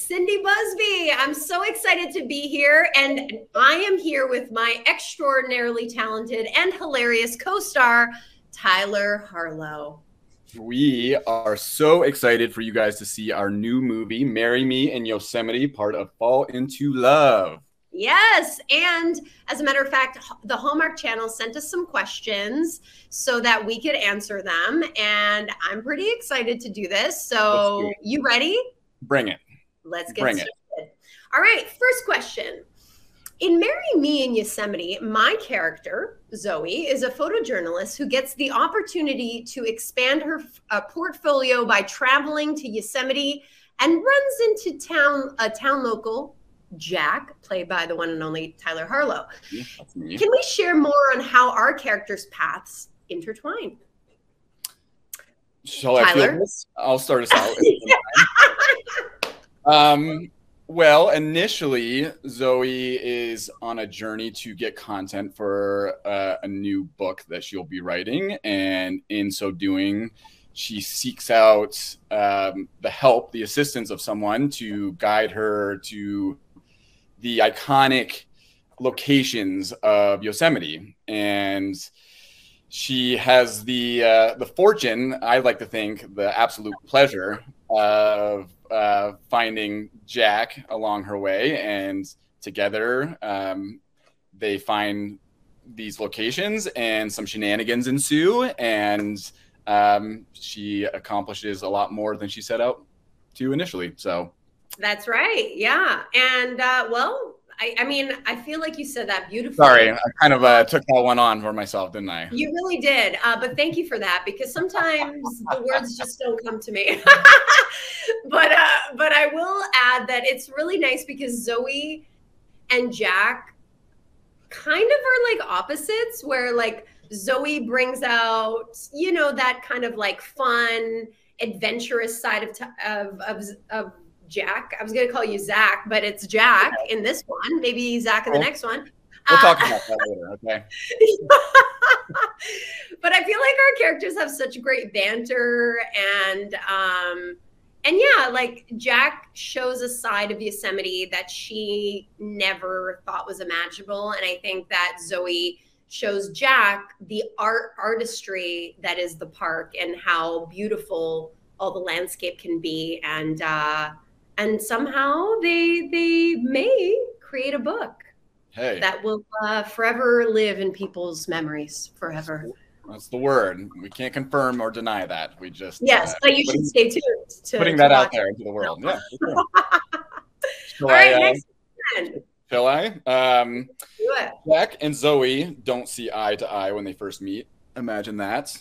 Cindy Busby. I'm so excited to be here, and I am here with my extraordinarily talented and hilarious co-star, Tyler Harlow. We are so excited for you guys to see our new movie, Marry Me in Yosemite, part of Fall Into Love. Yes, and as a matter of fact, the Hallmark Channel sent us some questions so that we could answer them, and I'm pretty excited to do this. So, you ready? Bring it. Let's get started. All right, first question. In Marry Me in Yosemite, my character, Zoe, is a photojournalist who gets the opportunity to expand her portfolio by traveling to Yosemite and runs into a town local, Jack, played by the one and only Tyler Harlow. Yeah, that's me. Can we share more on how our characters' paths intertwine? Shall I feel this? I'll start us out. Well, initially, Zoe is on a journey to get content for a new book that she'll be writing. And in so doing, she seeks out the assistance of someone to guide her to the iconic locations of Yosemite. And she has the fortune, I like to think, the absolute pleasure of finding Jack along her way, and together they find these locations and some shenanigans ensue, and she accomplishes a lot more than she set out to initially. So that's right. Yeah. And well, I mean, I feel like you said that beautifully. Sorry, I kind of took that one on for myself, didn't I? You really did. But thank you for that, because sometimes the words just don't come to me. But I will add that it's really nice because Zoe and Jack kind of are like opposites, where like Zoe brings out, you know, that kind of like fun, adventurous side of Jack. I was going to call you Zach, but it's Jack in this one. Maybe Zach in the next one. We'll talk about that later, okay? But I feel like our characters have such great banter, and yeah, like Jack shows a side of Yosemite that she never thought was imaginable, and I think that Zoe shows Jack the artistry that is the park and how beautiful all the landscape can be, and somehow they may create a book that will forever live in people's memories forever. That's the word. We can't confirm or deny that. We just but you should stay tuned to putting that out there into the world. Yeah. All right, next one. Shall I? Do it. Jack and Zoe don't see eye to eye when they first meet. Imagine that.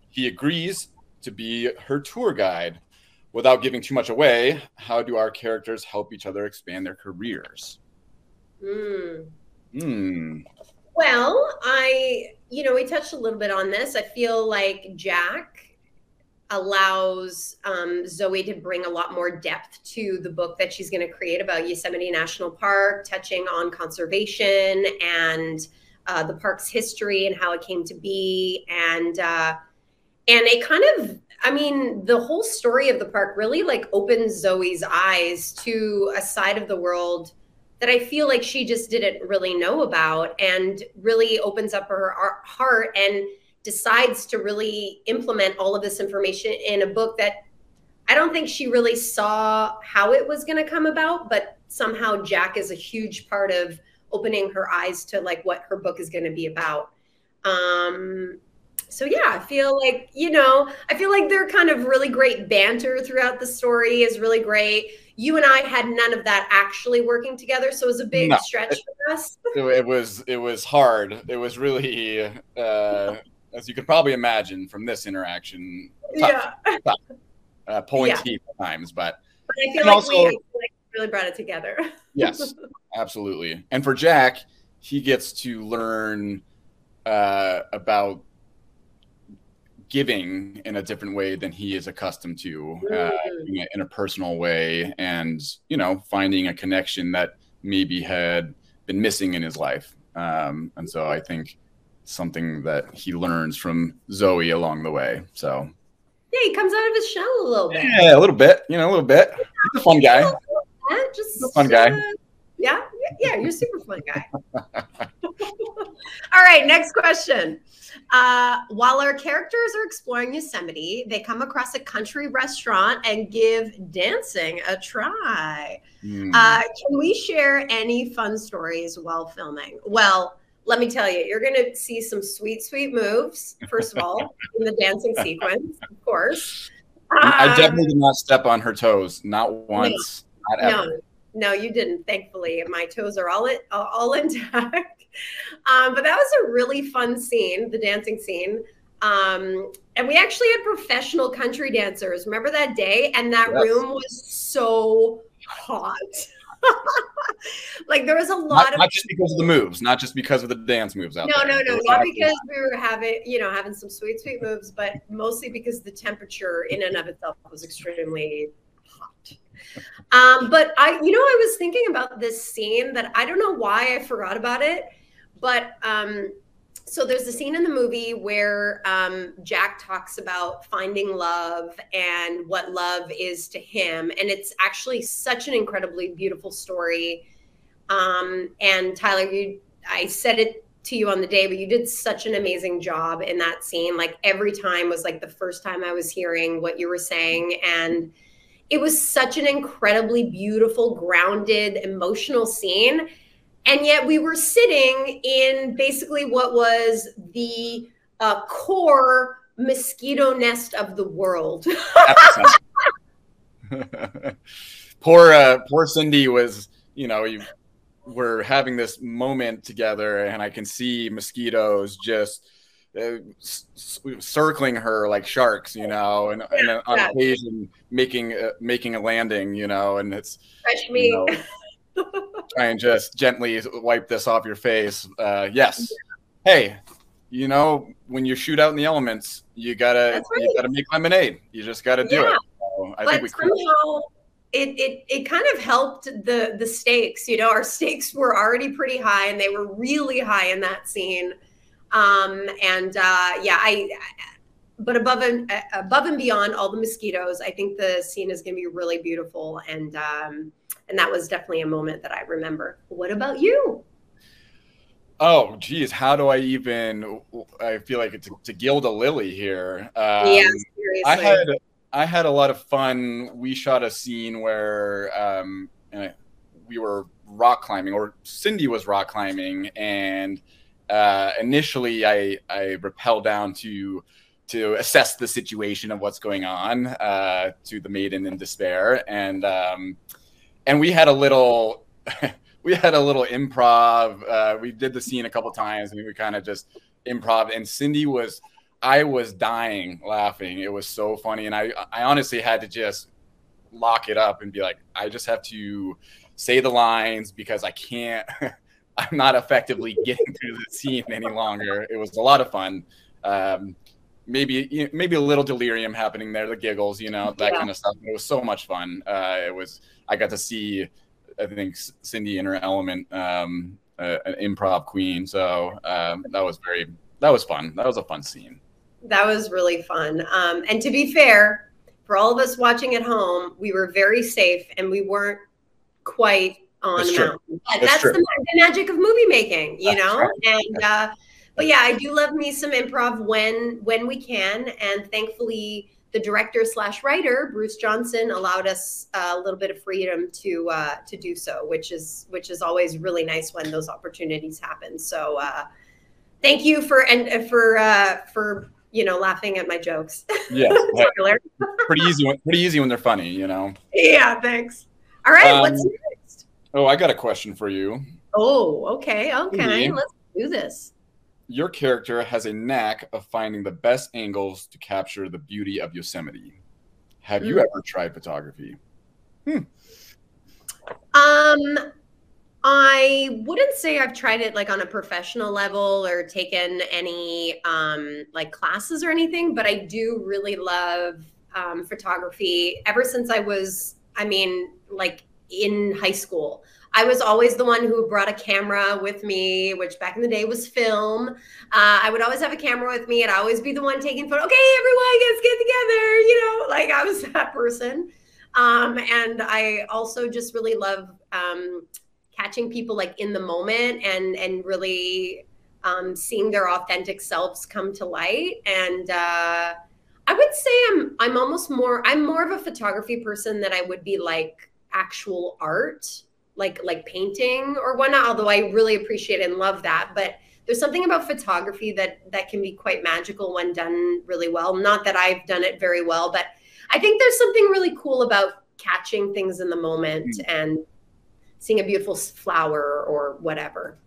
He agrees to be her tour guide. Without giving too much away, how do our characters help each other expand their careers? Well, we touched a little bit on this. I feel like Jack allows Zoe to bring a lot more depth to the book that she's going to create about Yosemite National Park, touching on conservation and the park's history and how it came to be. And it kind of, I mean, the whole story of the park really like opens Zoe's eyes to a side of the world that I feel like she just didn't really know about, and really opens up her heart and decides to really implement all of this information in a book that I don't think she really saw how it was going to come about, but somehow Jack is a huge part of opening her eyes to like what her book is going to be about. So yeah, I feel like, their kind of really great banter throughout the story is really great. You and I had none of that actually working together, so it was a big stretch for us. It was hard. It was really, as you could probably imagine from this interaction, tough. Pulling teeth at times, but I feel like we really brought it together. Yes, absolutely. And for Jack, he gets to learn about giving in a different way than he is accustomed to, in a personal way, and finding a connection that maybe had been missing in his life. And so I think something that he learns from Zoe along the way. So yeah, he comes out of his shell a little bit. Yeah, a little bit. He's a fun guy. not? Just fun guy. Yeah, yeah, you're a super fun guy. All right, next question. While our characters are exploring Yosemite, they come across a country restaurant and give dancing a try. Can we share any fun stories while filming? Well, let me tell you, you're going to see some sweet, sweet moves, first of all, in the dancing sequence, of course. I definitely did not step on her toes, not once, not ever. No, you didn't. Thankfully, my toes are all intact. But that was a really fun scene, the dancing scene. And we actually had professional country dancers. Remember that day? And that room was so hot. Like there was a lot of not just because of the moves, not just because of the dance moves out there. No, not because we were having some sweet moves, but mostly because the temperature in and of itself was extremely hot. But I was thinking about this scene that I don't know why I forgot about it, but so there's a scene in the movie where Jack talks about finding love and what love is to him, and it's actually such an incredibly beautiful story. And Tyler, I said it to you on the day, but you did such an amazing job in that scene. Like every time was like the first time I was hearing what you were saying, and it was such an incredibly beautiful, grounded, emotional scene. And yet we were sitting in basically what was the core mosquito nest of the world. Poor Cindy was, we're having this moment together, and I can see mosquitoes just circling her like sharks, and on occasion making a landing, and it's fresh meat. Try and just gently wipe this off your face. Yes. Hey, when you shoot out in the elements, you gotta make lemonade. You just gotta do it. So I think somehow it kind of helped the stakes. Our stakes were already pretty high, and they were really high in that scene. But above and beyond all the mosquitoes, I think the scene is going to be really beautiful, and that was definitely a moment that I remember. What about you? Oh, geez, how do I feel like it's to gild a lily here. Yeah, seriously. I had a lot of fun. We shot a scene where we were rock climbing, or Cindy was rock climbing, and initially I rappelled down to assess the situation of what's going on to the maiden in despair, and we had a little improv. We did the scene a couple times, and we kind of just improv. And I was dying laughing. It was so funny, and I honestly had to just lock it up and be like, I just have to say the lines because I can't. I'm not effectively getting through the scene any longer. It was a lot of fun. Maybe a little delirium happening there, the giggles, that kind of stuff. It was so much fun. I got to see, I think, Cindy in her element, an improv queen. So that was fun. That was a fun scene. That was really fun. And to be fair, for all of us watching at home, we were very safe, and we weren't quite on the mountain. That's the magic of movie making, Right. And but yeah, I do love me some improv when we can, and thankfully the director / writer Bruce Johnson allowed us a little bit of freedom to do so, which is always really nice when those opportunities happen. So thank you for laughing at my jokes. Yeah, pretty easy when they're funny, Yeah, thanks. All right, what's next? Oh, I got a question for you. Oh, okay, let's do this. Your character has a knack of finding the best angles to capture the beauty of Yosemite. Have you ever tried photography? I wouldn't say I've tried it like on a professional level or taken any like classes or anything, but I do really love photography ever since I was, like in high school. I was always the one who brought a camera with me, which back in the day was film. I would always have a camera with me, and I'd always be the one taking photos. Okay, everyone, let's get together. Like I was that person. And I also just really love catching people like in the moment and really seeing their authentic selves come to light. And I would say I'm more of a photography person than I would be like actual art, like painting or whatnot, although I really appreciate and love that. But there's something about photography that can be quite magical when done really well. Not that I've done it very well, but I think there's something really cool about catching things in the moment and seeing a beautiful flower or whatever.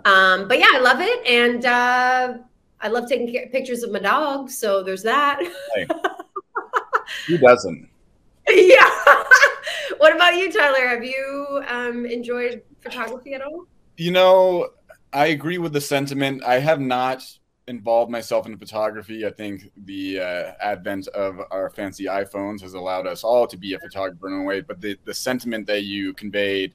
But yeah, I love it. And I love taking pictures of my dog. So there's that. Hey, who doesn't? Yeah. What about you, Tyler? Have you enjoyed photography at all? You know, I agree with the sentiment. I have not involved myself in photography. I think the advent of our fancy iPhones has allowed us all to be a photographer in a way. But the sentiment that you conveyed,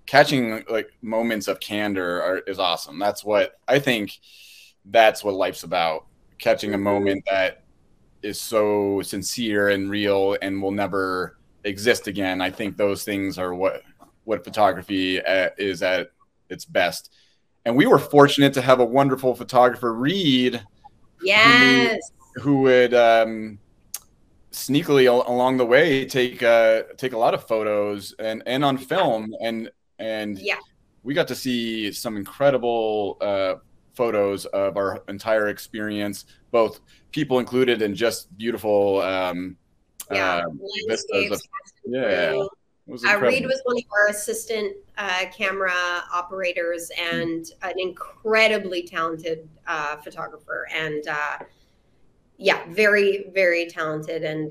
catching like moments of candor, is awesome. That's what I think. That's what life's about. Catching a moment that is so sincere and real and will never exist again. I think those things are what photography is at its best. And we were fortunate to have a wonderful photographer, Reed. Yes. Who would sneakily along the way take a lot of photos and on film, and yeah, we got to see some incredible photos of our entire experience, both people included and just beautiful vistas of, yeah. Reed was one of our assistant camera operators and an incredibly talented photographer, and yeah, very, very talented, and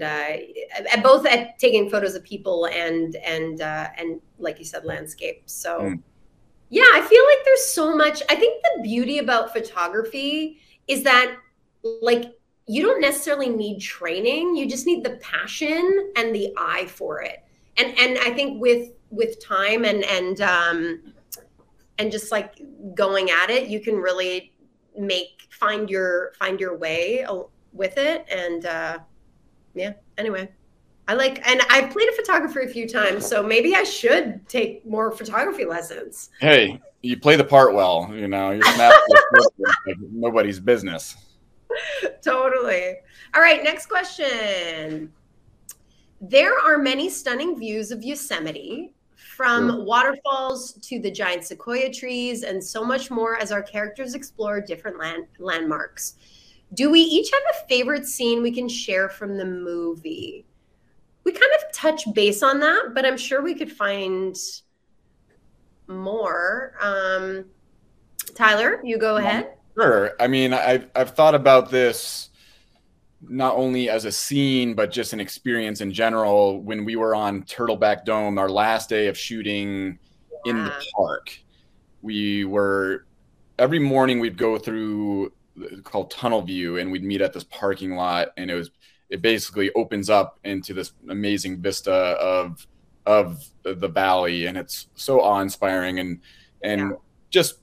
both at taking photos of people and like you said, landscape. So yeah, I feel like there's so much. I think the beauty about photography is that like you don't necessarily need training. You just need the passion and the eye for it. And I think with time and just like going at it, you can really find your way with it. And yeah, anyway, and I've played a photographer a few times, so maybe I should take more photography lessons. Hey, you play the part well, you know, you're snapping like nobody's business. Totally. All right, next question. There are many stunning views of Yosemite, from waterfalls to the giant sequoia trees and so much more as our characters explore different landmarks. Do we each have a favorite scene we can share from the movie? We kind of touch base on that, but I'm sure we could find more. Tyler, you go ahead. Sure. I mean, I've thought about this not only as a scene, but just an experience in general. When we were on Turtleback Dome, our last day of shooting in the park, every morning we'd go through called Tunnel View, and we'd meet at this parking lot, and it basically opens up into this amazing vista of the valley, and it's so awe-inspiring. And just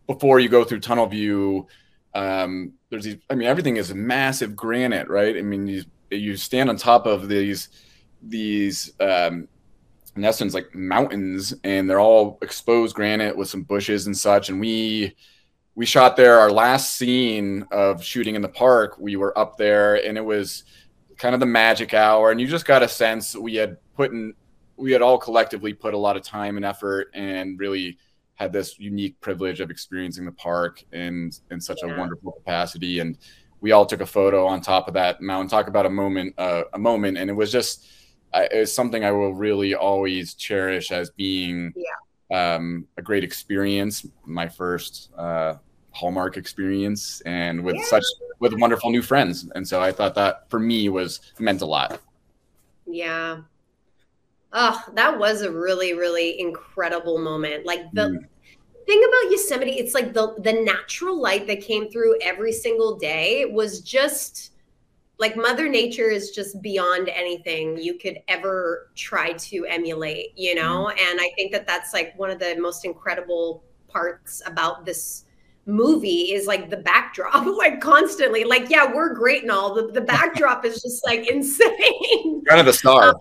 before you go through Tunnel View, there's these, I mean, everything is massive granite, right? I mean, you stand on top of these in essence like mountains, and they're all exposed granite with some bushes and such. And we shot there. Our last scene of shooting in the park, we were up there, and it was kind of the magic hour, and you just got a sense we had all collectively put a lot of time and effort, and really had this unique privilege of experiencing the park in such a wonderful capacity. And we all took a photo on top of that mountain. Talk about a moment, and it was just it's something I will really always cherish as being a great experience. My first Hallmark experience, and with wonderful new friends. And so I thought that for me meant a lot. Yeah. Oh, that was a really, really incredible moment. Like the thing about Yosemite, it's like the natural light that came through every single day was just like Mother Nature is just beyond anything you could ever try to emulate, you know? And I think that that's like one of the most incredible parts about this movie is like the backdrop, like constantly, like, yeah, we're great and all. The backdrop is just like insane. Kind of the star.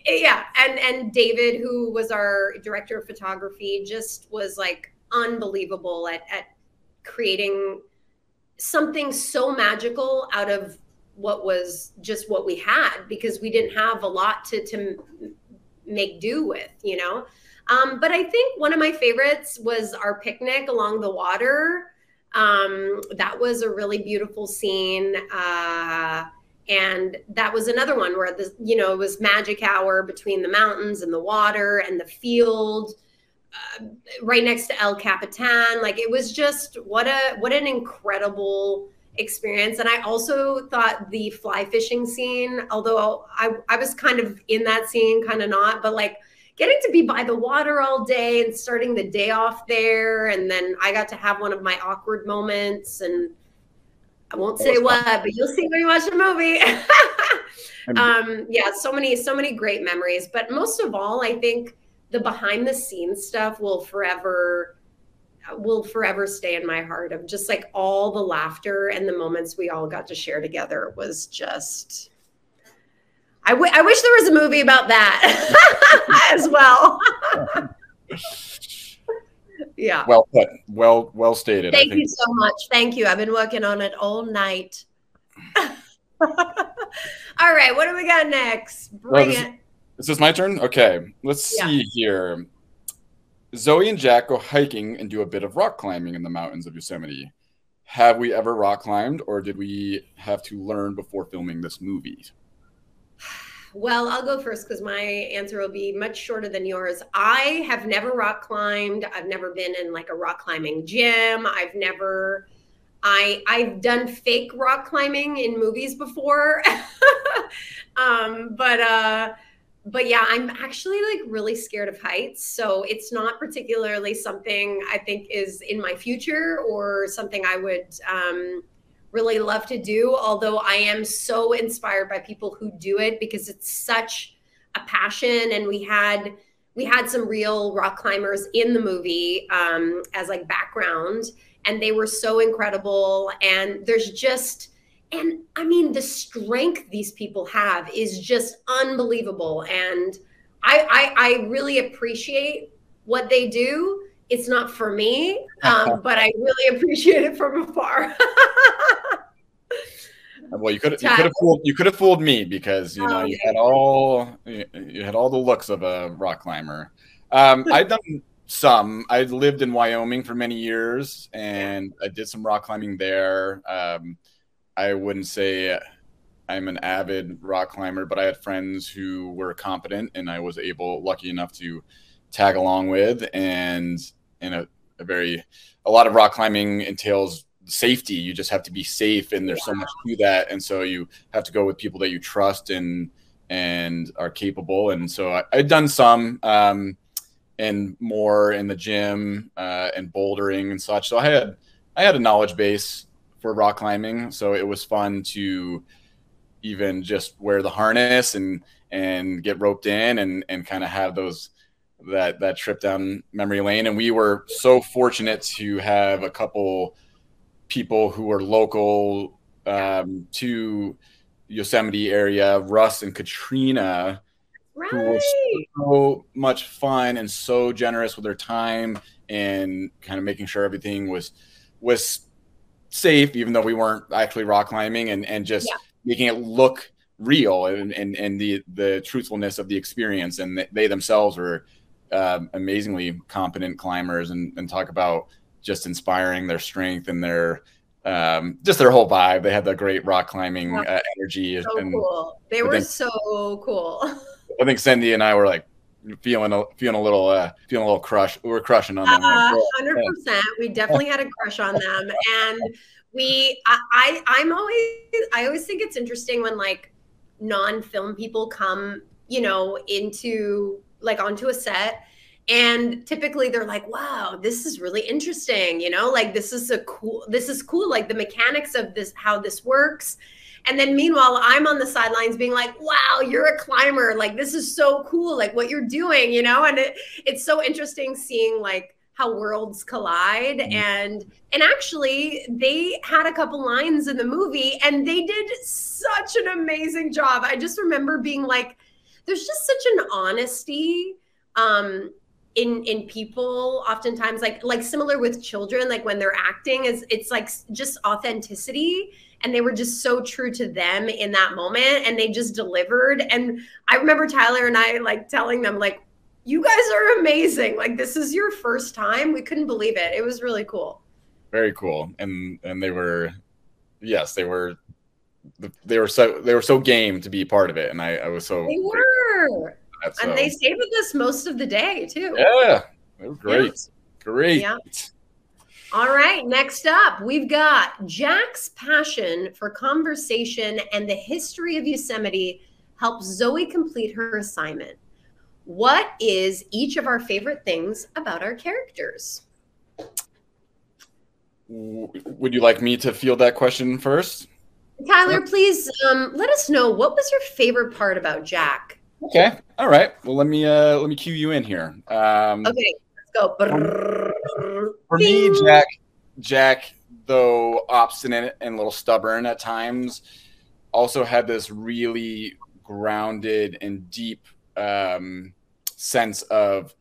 Yeah, and David, who was our director of photography, just was like unbelievable at creating something so magical out of what was just what we had, because we didn't have a lot to make do with, you know. But I think one of my favorites was our picnic along the water. That was a really beautiful scene. And that was another one where the, you know, it was magic hour between the mountains and the water and the field, right next to El Capitan. Like, it was just what an incredible experience. And I also thought the fly fishing scene, although I was kind of in that scene, kind of not, but like getting to be by the water all day and starting the day off there. And then I got to have one of my awkward moments, and I won't say what, but you'll see when you watch the movie. Yeah, so many great memories. But most of all, I think the behind the scenes stuff will forever stay in my heart, of just like all the laughter and the moments we all got to share together was just, I wish there was a movie about that as well. Yeah. Well put. Well stated. Thank you so much. Thank you. I've been working on it all night. All right. What do we got next? Bring it. Is this my turn? Okay. Let's see here. Zoe and Jack go hiking and do a bit of rock climbing in the mountains of Yosemite. Have we ever rock climbed, or did we have to learn before filming this movie? Well, I'll go first because my answer will be much shorter than yours. I have never rock climbed. I've never been in like a rock climbing gym. I've done fake rock climbing in movies before. But yeah, I'm actually like really scared of heights. So it's not particularly something I think is in my future or something I would really love to do. Although I am so inspired by people who do it, because it's such a passion. And we had some real rock climbers in the movie as like background, and they were so incredible. And there's just, and I mean, the strength these people have is just unbelievable. And I really appreciate what they do. It's not for me, but I really appreciate it from afar. Well, you could have fooled me, because you know you had all the looks of a rock climber. I've done some. I lived in Wyoming for many years, and I did some rock climbing there. I wouldn't say I'm an avid rock climber, but I had friends who were competent, and I was lucky enough to tag along with. And in a lot of rock climbing entails safety. You just have to be safe, and there's so much to that. And so you have to go with people that you trust and are capable. And so I'd done some and more in the gym and bouldering and such. So I had a knowledge base for rock climbing. So it was fun to even just wear the harness and get roped in and kind of have that trip down memory lane. And we were so fortunate to have a couple people who were local to Yosemite area, Russ and Katrina, who were so much fun and so generous with their time and kind of making sure everything was safe, even though we weren't actually rock climbing, and just making it look real and the truthfulness of the experience. And they themselves were amazingly competent climbers, and talk about just inspiring their strength and their just their whole vibe. They had the great rock climbing energy. So cool. They were so cool. I think Cindy and I were like feeling a little crush. We were crushing on them. 100%. We definitely had a crush on them. And I always think it's interesting when like non-film people come, you know, onto a set, and typically they're like, wow, this is really interesting. You know, like this is cool. Like the mechanics of this, how this works. And then meanwhile, I'm on the sidelines being like, wow, you're a climber. Like, this is so cool. Like what you're doing, you know? And it's so interesting seeing like how worlds collide. And actually they had a couple lines in the movie and they did such an amazing job. I just remember being like, there's just such an honesty in people oftentimes, like similar with children, like when they're acting, is it's like just authenticity, and they were just so true to them in that moment, and they just delivered. And I remember Tyler and I like telling them, like, you guys are amazing, like this is your first time. We couldn't believe it. It was really cool. Very cool. And they were, yes, they were so game to be part of it, and I was so they were so. And they stayed with us most of the day too. Yeah, they were great. Yeah. Great. Yeah. All right, next up, we've got Jack's passion for conversation and the history of Yosemite helps Zoe complete her assignment. What is each of our favorite things about our characters? Would you like me to field that question first? Tyler, please let us know, what was your favorite part about Jack? Okay. All right. Well, let me cue you in here. Okay, let's go. For me, Jack, though obstinate and a little stubborn at times, also had this really grounded and deep sense of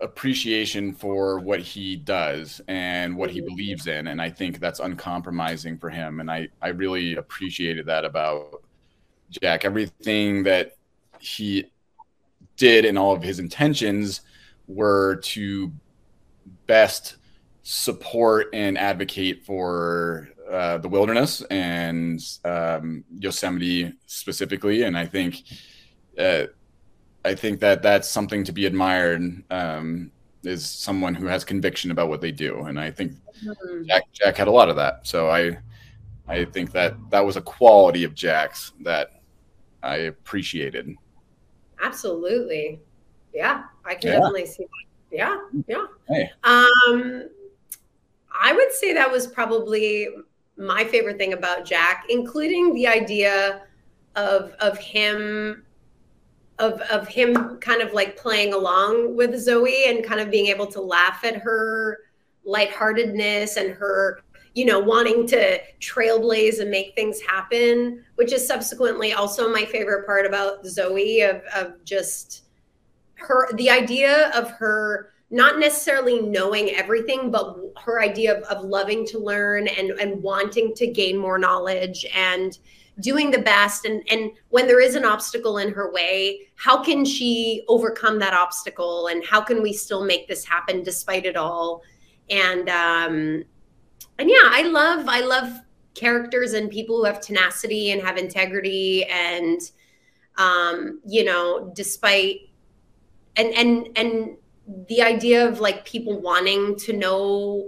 appreciation for what he does and what he believes in, and I think that's uncompromising for him. And I really appreciated that about Jack. Everything that he did and all of his intentions were to best support and advocate for the wilderness and Yosemite specifically. And I think that that's something to be admired, is someone who has conviction about what they do. And I think Jack had a lot of that. So I think that was a quality of Jack's that I appreciated. Absolutely. Yeah, I can definitely see that. Yeah. Hey. I would say that was probably my favorite thing about Jack, including the idea of him kind of like playing along with Zoe and kind of being able to laugh at her lightheartedness and her, wanting to trailblaze and make things happen, which is subsequently also my favorite part about Zoe, of just her, the idea of her not necessarily knowing everything, but her idea of loving to learn and wanting to gain more knowledge and doing the best. And when there is an obstacle in her way, how can she overcome that obstacle? And how can we still make this happen despite it all? And yeah, I love characters and people who have tenacity and have integrity and, despite, and the idea of like people wanting to know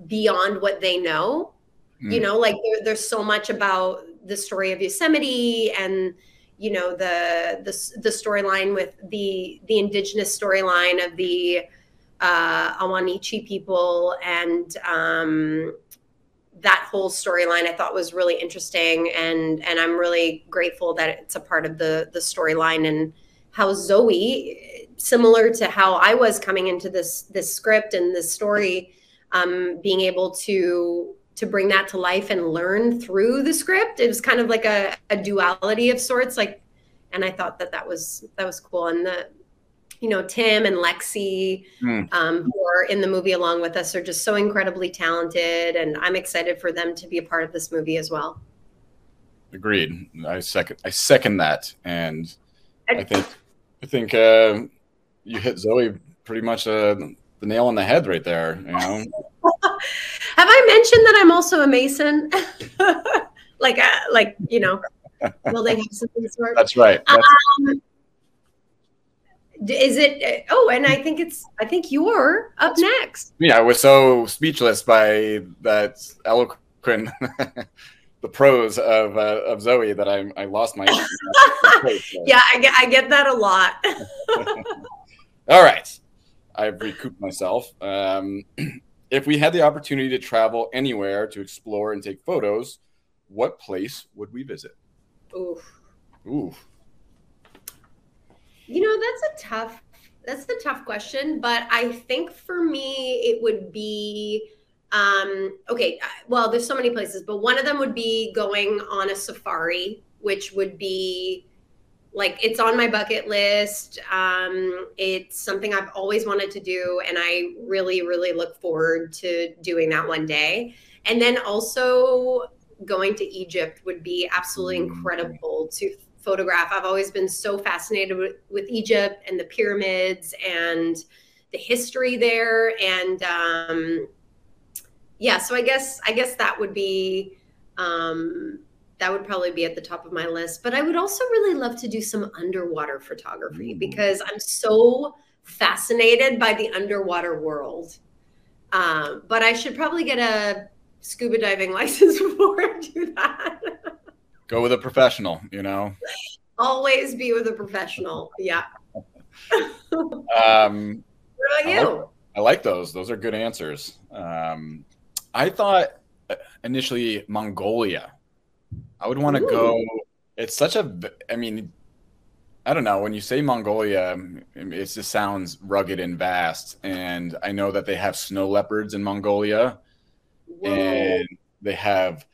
beyond what they know, like there's so much about the story of Yosemite and, the storyline with the indigenous storyline of the Awanichi people, and that whole storyline I thought was really interesting, and I'm really grateful that it's a part of the storyline, and how Zoe, similar to how I was coming into this script and this story, being able to bring that to life and learn through the script. It was kind of like a duality of sorts, and I thought that was cool. And Tim and Lexi, who are in the movie along with us, are just so incredibly talented, and I'm excited for them to be a part of this movie as well. Agreed. I second that, and I think you hit Zoe pretty much the nail on the head right there. Have I mentioned that I'm also a Mason? Building houses and sort. That's right. Is it? Oh, and I think you're up next. Yeah, I was so speechless by that eloquent, the prose of Zoe, that I lost my. Yeah, I get that a lot. All right, I've recouped myself. If we had the opportunity to travel anywhere to explore and take photos, what place would we visit? Ooh. That's a tough question, but I think for me it would be okay. Well, there's so many places, but one of them would be going on a safari, which would be Like it's on my bucket list. It's something I've always wanted to do, and I really, really look forward to doing that one day. And then also going to Egypt would be absolutely incredible to photograph. I've always been so fascinated with Egypt and the pyramids and the history there. And yeah, so I guess that would be that would probably be at the top of my list. But I would also really love to do some underwater photography because I'm so fascinated by the underwater world. But I should probably get a scuba diving license before I do that. Go with a professional, you know. Always be with a professional. Yeah. What about you? I like those. Those are good answers. I thought initially Mongolia. I would want to go. It's such a, I mean, I don't know. When you say Mongolia, it just sounds rugged and vast. And I know that they have snow leopards in Mongolia. Whoa. And they have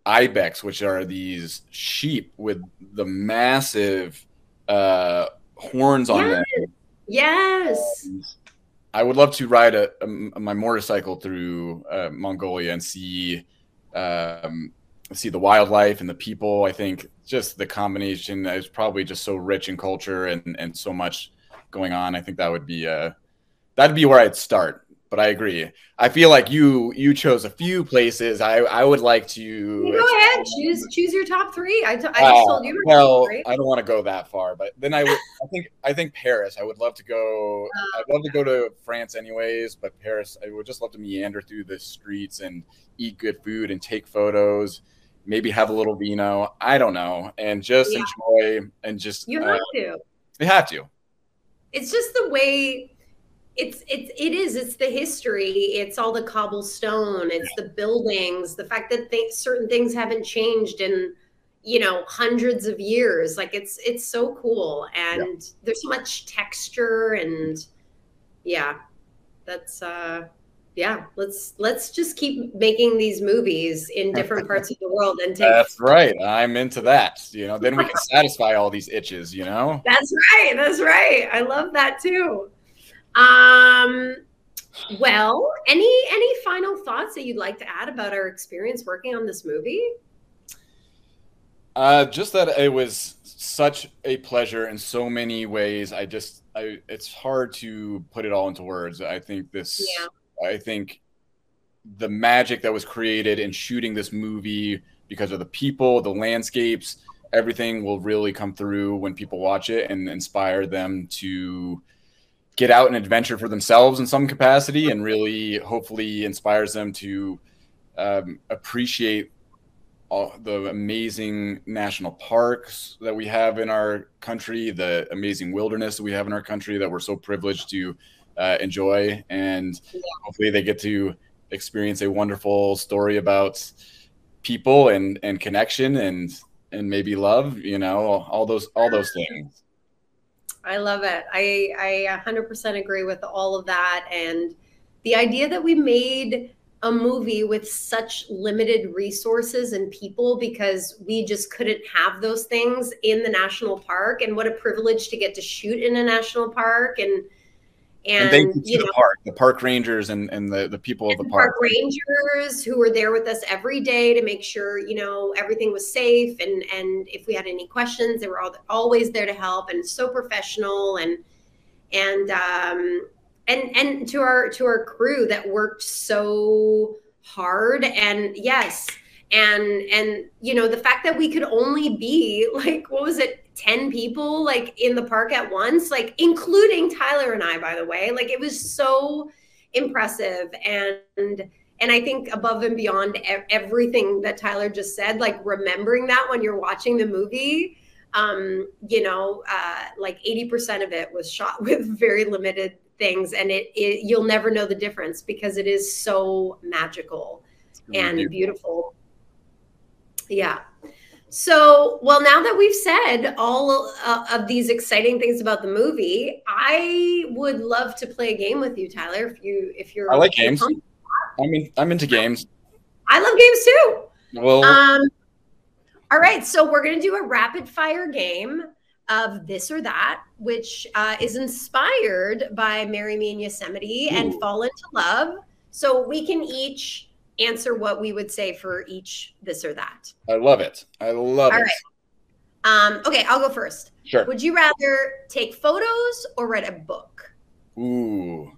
ibex, which are these sheep with the massive horns on them. Yes. I would love to ride my motorcycle through Mongolia and see the wildlife and the people. I think just the combination is probably just so rich in culture and so much going on. I think that would be that'd be where I'd start. But I agree. I feel like you chose a few places. I would like to go ahead. Choose your top three. I just told you. Well, I don't want to go that far, but then I think Paris. I would love to go. I'd love to go to France anyways, but Paris. I would just love to meander through the streets and eat good food and take photos. Maybe have a little vino. I don't know, and just enjoy and just. You have to. You have to. It's just the way. It's the history. It's all the cobblestone. It's the buildings. The fact that certain things haven't changed in, hundreds of years. Like it's so cool, and there's so much texture, and that's Let's just keep making these movies in different parts of the world and take. That's right. I'm into that. Then we can satisfy all these itches. That's right. I love that too. Well, any final thoughts that you'd like to add about our experience working on this movie? Just that it was such a pleasure in so many ways. It's hard to put it all into words. I think the magic that was created in shooting this movie because of the people, the landscapes, everything will really come through when people watch it and inspire them to get out and adventure for themselves in some capacity, and really hopefully inspires them to appreciate all the amazing national parks that we have in our country, the amazing wilderness that we have in our country that we're so privileged to enjoy. And hopefully they get to experience a wonderful story about people and connection and maybe love, all those things. I love it. I 100% agree with all of that. And the idea that we made a movie with such limited resources and people because we just couldn't have those things in the national park. And what a privilege to get to shoot in a national park. And thank you to the park rangers and the people of the park. Rangers who were there with us every day to make sure, everything was safe. And if we had any questions, they were always there to help, and so professional and to our crew that worked so hard. And yes. And the fact that we could only be like, what was it? 10 people like in the park at once, like including Tyler and I, by the way. Like it was so impressive. And I think above and beyond everything that Tyler just said, like remembering that when you're watching the movie, like 80% of it was shot with very limited things, and you'll never know the difference because it is so magical and beautiful. Yeah. So, well, now that we've said all of these exciting things about the movie, I would love to play a game with you, Tyler. If you're, I like games. I'm into games. I love games too. Well, all right. So we're gonna do a rapid fire game. of This or That, which is inspired by Marry Me in Yosemite and Ooh, Fall into Love. So we can each answer what we would say for each This or That. I love it. I love All it. right. Okay, I'll go first. Sure. Would you rather take photos or write a book? Ooh.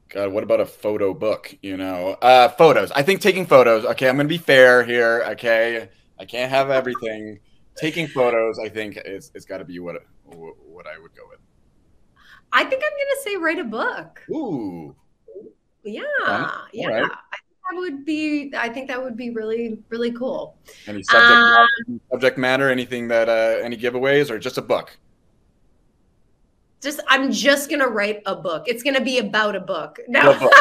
God, what about a photo book? Photos. I think taking photos. Okay, I'm gonna be fair here. Okay, I can't have everything. Taking photos, I think it's got to be what I would go with. I think I'm gonna say write a book. Ooh. Yeah, Fun. yeah. All right. I think that would be really, really cool. Any Um, subject matter, anything that any giveaways, or just a book? I'm just gonna write a book. It's gonna be about a book. What No, book?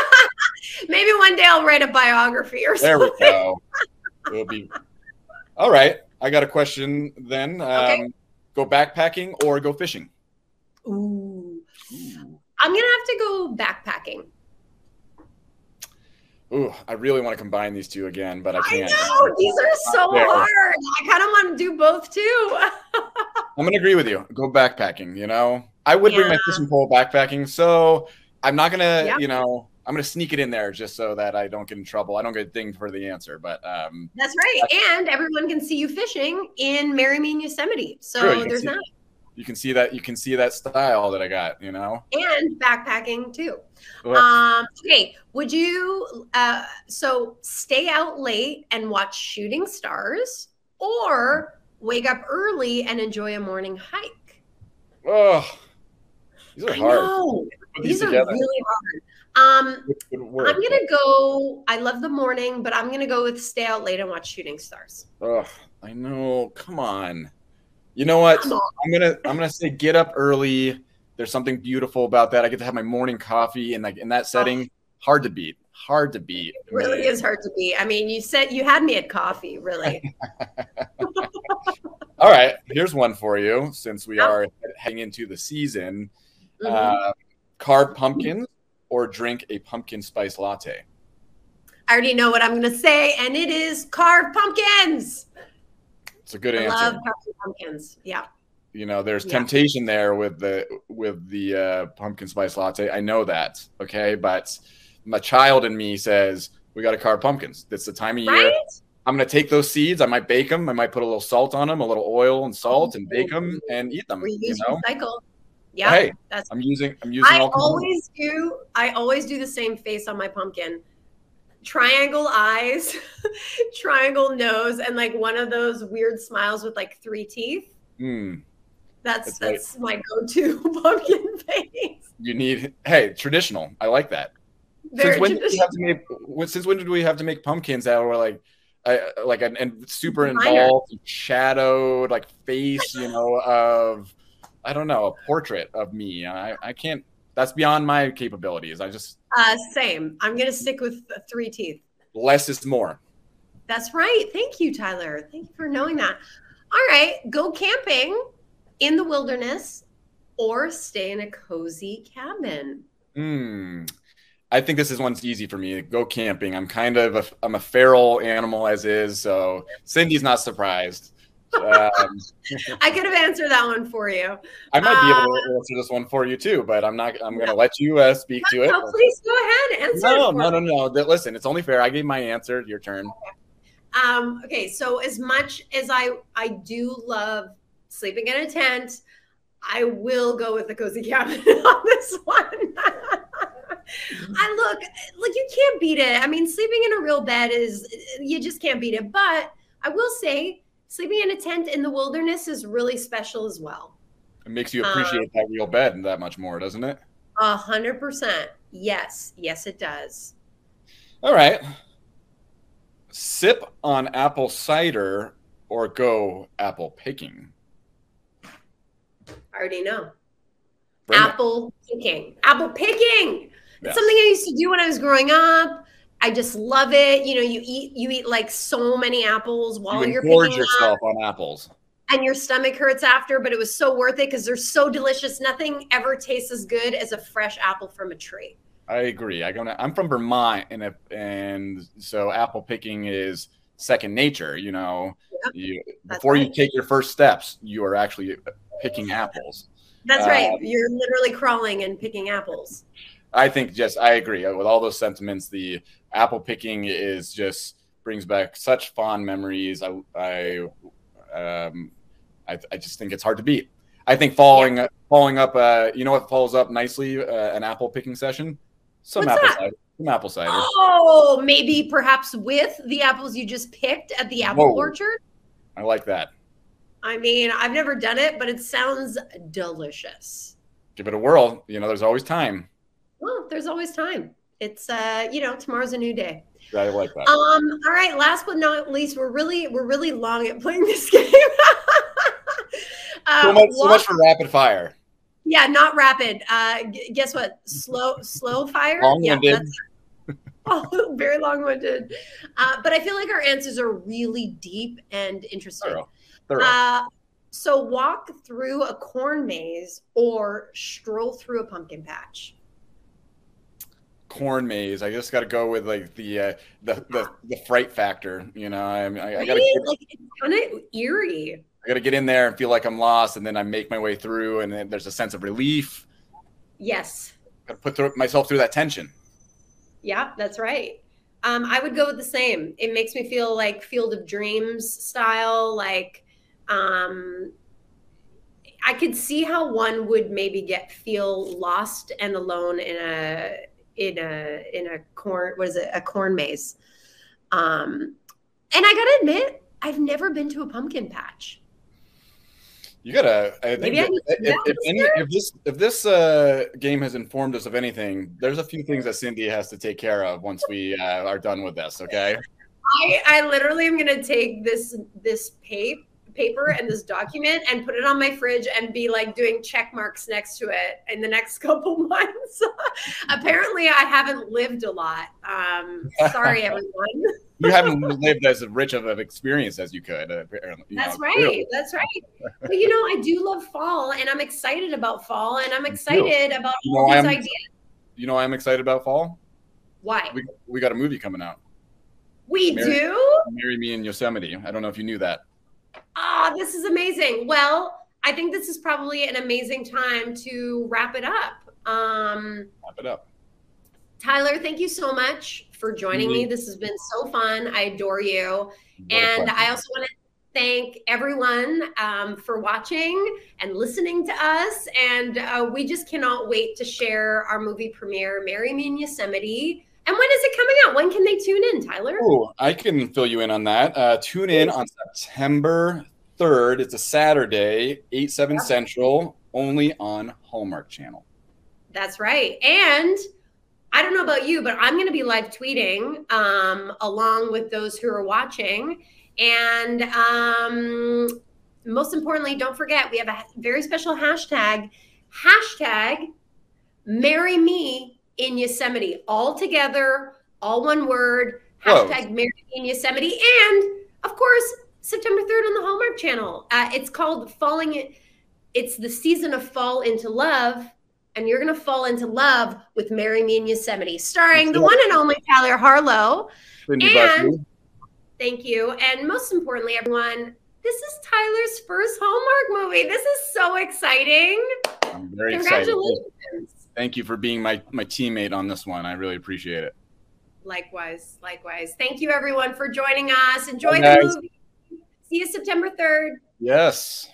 maybe one day I'll write a biography or There something. we go. It'll be all right. I got a question then. Okay. Go backpacking or go fishing? Ooh. Ooh. I'm gonna have to go backpacking. Ooh, I really want to combine these two again, but I I can't. know these are so There. hard. I kind of want to do both too. I'm gonna agree with you. Go backpacking. I would bring my fishing pole backpacking, so I'm not gonna. Yeah. I'm gonna sneak it in there just so that I don't get in trouble. I don't get dinged for the answer, but That's right. And everyone can see you fishing in Marry Me in Yosemite. So true, there's that. you can see that. You can see that style that I got. And backpacking too. Well, Okay. Would you so stay out late and watch shooting stars or wake up early and enjoy a morning hike? oh, these are I hard. know. Put These are together. really hard. Which would I'm work, gonna go. I love the morning, but I'm gonna go with stay out late and watch shooting stars. Ugh, I know. Come on. You know what? Come on. I'm gonna say get up early. There's something beautiful about that. I get to have my morning coffee and like in that setting, hard to beat. Hard to beat. It really is hard to beat. I mean, you said you had me at coffee, really. All right, here's one for you since we are heading into the season. Carve pumpkins or drink a pumpkin spice latte? I already know what I'm going to say, and it is carved pumpkins. It's a good I answer. love carved pumpkins. Yeah. There's temptation there with the pumpkin spice latte. I know that, okay, but my child in me says we got to carve pumpkins. It's the time of year. Right? I'm gonna take those seeds. I might bake them. I might put a little salt on them, a little oil and salt, and bake them and eat them. Reuse, recycle. Yeah, hey, that's. I'm using. I always do. I always do the same face on my pumpkin. Triangle eyes, triangle nose, and like one of those weird smiles with like 3 teeth. That's my go-to pumpkin face. You need traditional. I like that. Since when did we have to make pumpkins that were like and super involved, shadowed, like face, of I don't know, a portrait of me. I can't. That's beyond my capabilities. I just same. I'm gonna stick with 3 teeth. Less is more. That's right. Thank you, Tyler. Thank you for knowing that. All right, go camping in the wilderness or stay in a cozy cabin. I think this one's easy for me. Go camping. I'm a feral animal as is, so Cindy's not surprised. I could have answered that one for you. I might be able to answer this one for you too, but I'm not. I'm going to let you speak to it. No, please go ahead. Answer. No. Listen, it's only fair. I gave my answer. Your turn. Okay. So as much as I do love sleeping in a tent, I will go with the cozy cabin on this one. Look, you can't beat it. I mean, sleeping in a real bed you just can't beat it. But I will say, sleeping in a tent in the wilderness is really special as well. It makes you appreciate that real bed that much more, doesn't it? 100%. Yes, it does. All right. Sip on apple cider or go apple picking? I already know. Apple picking. Apple picking. It's something I used to do when I was growing up. I just love it. You eat like so many apples while you're picking yourself on apples. And your stomach hurts after, but it was so worth it because they're so delicious. Nothing ever tastes as good as a fresh apple from a tree. I agree. I'm from Vermont, and so apple picking is second nature. You know, Yep, before right. you take your first steps, you are actually picking apples. That's right. You're literally crawling and picking apples. I think I agree with all those sentiments. The apple picking is just brings back such fond memories. I just think it's hard to beat. I think following up, you know what follows up nicely an apple picking session? Some What's apple that? cider. Some apple cider. Oh, maybe perhaps with the apples you just picked at the apple orchard. I like that. I mean, I've never done it, but it sounds delicious. Give it a whirl. You know, there's always time. Well, there's always time. It's you know, tomorrow's a new day. I like that. All right, last but not least, we're really long at playing this game. So much for rapid fire. Yeah, not rapid. Guess what? Slow fire. Long-winded. Oh, very long-winded. But I feel like our answers are really deep and interesting. Thorough. So walk through a corn maze or stroll through a pumpkin patch. Corn maze. I just got to go with like the fright factor. You know, I got to like it's kind of eerie. I got to get in there and feel like I'm lost, and then I make my way through, and then there's a sense of relief. Yes. Got to put myself through that tension. Yeah, that's right. I would go with the same. It makes me feel like Field of Dreams style. Like, I could see how one would maybe feel lost and alone in a corn. What is it? A corn maze. And I gotta admit, I've never been to a pumpkin patch. You gotta. I think if this game has informed us of anything, there's a few things that Cindy has to take care of once we are done with this. Okay. I literally am gonna take this paper and this document and put it on my fridge and be like doing check marks next to it in the next couple months. Apparently, I haven't lived a lot. Sorry, everyone. You haven't lived as rich of an experience as you could. That's right. That's right. But you know, I do love fall, and I'm excited about fall, and I'm excited about all these ideas. You know, I'm excited about fall. Why? We got a movie coming out. We do? Marry Me in Yosemite. I don't know if you knew that. Ah, this is amazing. Well, I think this is probably an amazing time to wrap it up. Wrap it up. Tyler, thank you so much for joining me. This has been so fun. I adore you. And I also want to thank everyone for watching and listening to us. And we just cannot wait to share our movie premiere, Marry Me in Yosemite. And when is it coming out? When can they tune in, Tyler? Oh, I can fill you in on that. Tune in on September 3rd. It's a Saturday, 8/7 Central, only on Hallmark Channel. That's right. And I don't know about you, but I'm going to be live tweeting along with those who are watching. And most importantly, don't forget, we have a very special hashtag Marry Me in Yosemite. All together, all one word, hashtag Marry Me in Yosemite. And of course, September 3rd on the Hallmark Channel. It's called it's the season of Fall into Love. And you're going to fall into love with Marry Me in Yosemite, starring the one and only Tyler Harlow. And thank you. And most importantly, everyone, this is Tyler's first Hallmark movie. This is so exciting. I'm very excited. Thank you for being my teammate on this one. I really appreciate it. Likewise. Likewise. Thank you, everyone, for joining us. Enjoy the movie. See you September 3rd. Yes.